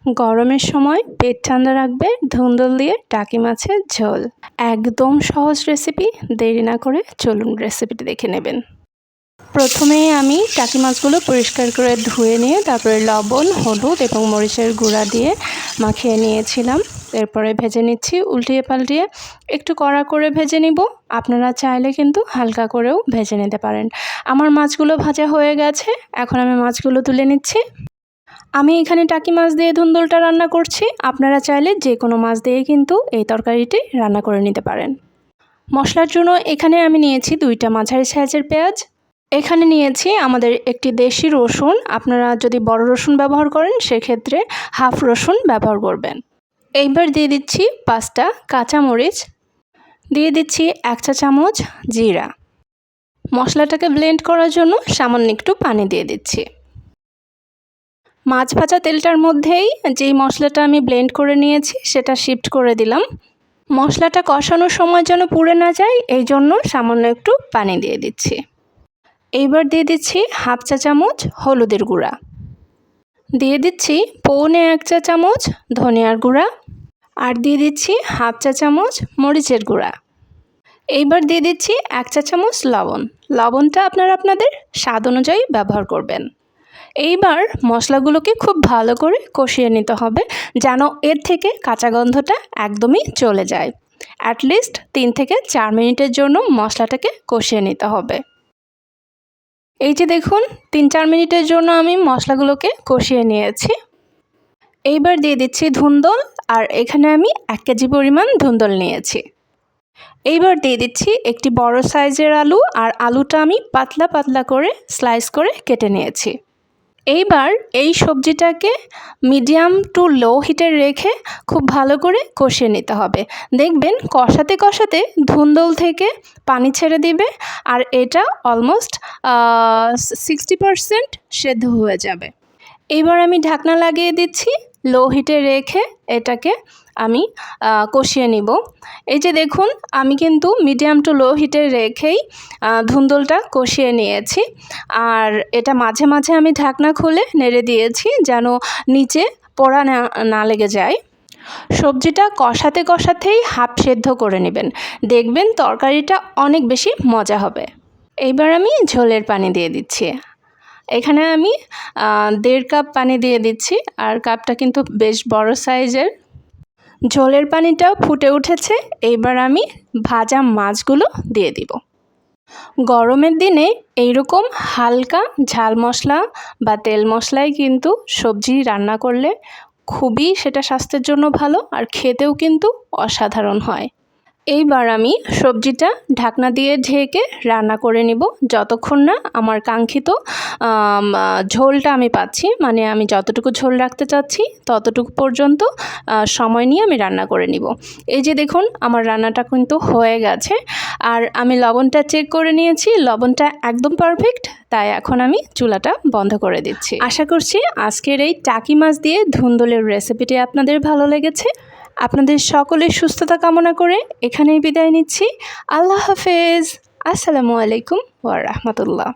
গরমের সময় পেট ঠান্ডা রাখবে ধুন্দুল দিয়ে টাকি মাছের ঝোল। একদম সহজ রেসিপি, দেরি না করে চলুন রেসিপিটি দেখে নেবেন। প্রথমেই আমি টাকি মাছগুলো পরিষ্কার করে ধুয়ে নিয়ে তারপরে লবণ, হলুদ এবং মরিচের গুঁড়া দিয়ে মাখিয়ে নিয়েছিলাম। এরপরে ভেজে নিচ্ছি উল্টিয়ে পাল্টিয়ে, একটু কড়া করে ভেজে নিব। আপনারা চাইলে কিন্তু হালকা করেও ভেজে নিতে পারেন। আমার মাছগুলো ভাজা হয়ে গেছে, এখন আমি মাছগুলো তুলে নিচ্ছি। আমি এখানে টাকি মাছ দিয়ে ধুন্দুলটা রান্না করছি, আপনারা চাইলে যে কোনো মাছ দিয়ে কিন্তু এই তরকারিটি রান্না করে নিতে পারেন। মশলার জন্য এখানে আমি নিয়েছি 2টা মাঝারি সাইজের পেঁয়াজ। এখানে নিয়েছি আমাদের একটি দেশি রসুন, আপনারা যদি বড় রসুন ব্যবহার করেন সেক্ষেত্রে হাফ রসুন ব্যবহার করবেন। এইবার দিয়ে দিচ্ছি 5টা কাঁচামরিচ, দিয়ে দিচ্ছি 1 চা চামচ জিরা। মশলাটাকে ব্লেন্ড করার জন্য সামান্য একটু পানি দিয়ে দিচ্ছি। মাছ ভাজা তেলটার মধ্যেই যেই মশলাটা আমি ব্লেন্ড করে নিয়েছি সেটা শিফট করে দিলাম। মশলাটা কষানোর সময় যেন পুড়ে না যায়, এই জন্য সামান্য একটু পানি দিয়ে দিচ্ছি। এইবার দিয়ে দিচ্ছি হাফ চা চামচ হলুদের গুঁড়া, দিয়ে দিচ্ছি পৌনে 1 চা চামচ ধনিয়ার গুঁড়া, আর দিয়ে দিচ্ছি হাফ চা চামচ মরিচের গুঁড়া। এইবার দিয়ে দিচ্ছি 1 চা চামচ লবণ। লবণটা আপনারা আপনাদের স্বাদ অনুযায়ী ব্যবহার করবেন। এইবার মশলাগুলোকে খুব ভালো করে কষিয়ে নিতে হবে, যেন এর থেকে কাঁচা গন্ধটা একদমই চলে যায়। অ্যাটলিস্ট 3 থেকে 4 মিনিটের জন্য মশলাটাকে কষিয়ে নিতে হবে। এই যে দেখুন 3-4 মিনিটের জন্য আমি মশলাগুলোকে কষিয়ে নিয়েছি। এইবার দিয়ে দিচ্ছি ধুন্দুল, আর এখানে আমি 1 কেজি পরিমাণ ধুন্দুল নিয়েছি। এইবার দিয়ে দিচ্ছি একটি বড় সাইজের আলু, আর আলুটা আমি পাতলা পাতলা করে স্লাইস করে কেটে নিয়েছি। এইবার এই সবজিটাকে মিডিয়াম টু লো হিটে রেখে খুব ভালো করে কষিয়ে নিতে হবে। দেখবেন কষাতে কষাতে ধুন্দুল থেকে পানি ছেড়ে দিবে, আর এটা অলমোস্ট 60% সেদ্ধ হয়ে যাবে। এইবার আমি ঢাকনা লাগিয়ে দিচ্ছি, লো হিটে রেখে এটাকে আমি কষিয়ে নিব। এই যে দেখুন আমি কিন্তু মিডিয়াম টু লো হিটে রেখেই ধুন্দুলটা কষিয়ে নিয়েছি, আর এটা মাঝে মাঝে আমি ঢাকনা খুলে নেড়ে দিয়েছি যেন নিচে পোড়া না লেগে যায়। সবজিটা কষাতে কষাতেই হাফ সেদ্ধ করে নেবেন, দেখবেন তরকারিটা অনেক বেশি মজা হবে। এইবার আমি ঝোলের পানি দিয়ে দিচ্ছি। এখানে আমি 1.5 কাপ পানি দিয়ে দিচ্ছি, আর কাপটা কিন্তু বেশ বড় সাইজের। ঝোলের পানিটাও ফুটে উঠেছে, এইবার আমি ভাজা মাছগুলো দিয়ে দিব। গরমের দিনে এইরকম হালকা ঝাল মশলা বা তেল মশলায় কিন্তু সবজি রান্না করলে খুবই সেটা স্বাস্থ্যের জন্য ভালো, আর খেতেও কিন্তু অসাধারণ হয়। এইবার আমি সবজিটা ঢাকনা দিয়ে ঢেকে রান্না করে নিব যতক্ষণ না আমার কাঙ্ক্ষিত ঝোলটা আমি পাচ্ছি, মানে আমি যতটুকু ঝোল রাখতে চাচ্ছি ততটুকু পর্যন্ত সময় নিয়ে আমি রান্না করে নিব। এই যে দেখুন আমার রান্নাটা কিন্তু হয়ে গেছে, আর আমি লবণটা চেক করে নিয়েছি, লবণটা একদম পারফেক্ট। তাই এখন আমি চুলাটা বন্ধ করে দিচ্ছি। আশা করছি আজকের এই টাকি মাছ দিয়ে ধুন্দুলের রেসিপিটি আপনাদের ভালো লেগেছে। আপনাদের সকলের সুস্থতা কামনা করে এখানেই বিদায় নিচ্ছি। আল্লাহ হাফেজ। আসসালামু আলাইকুম ওয়া রাহমাতুল্লাহ।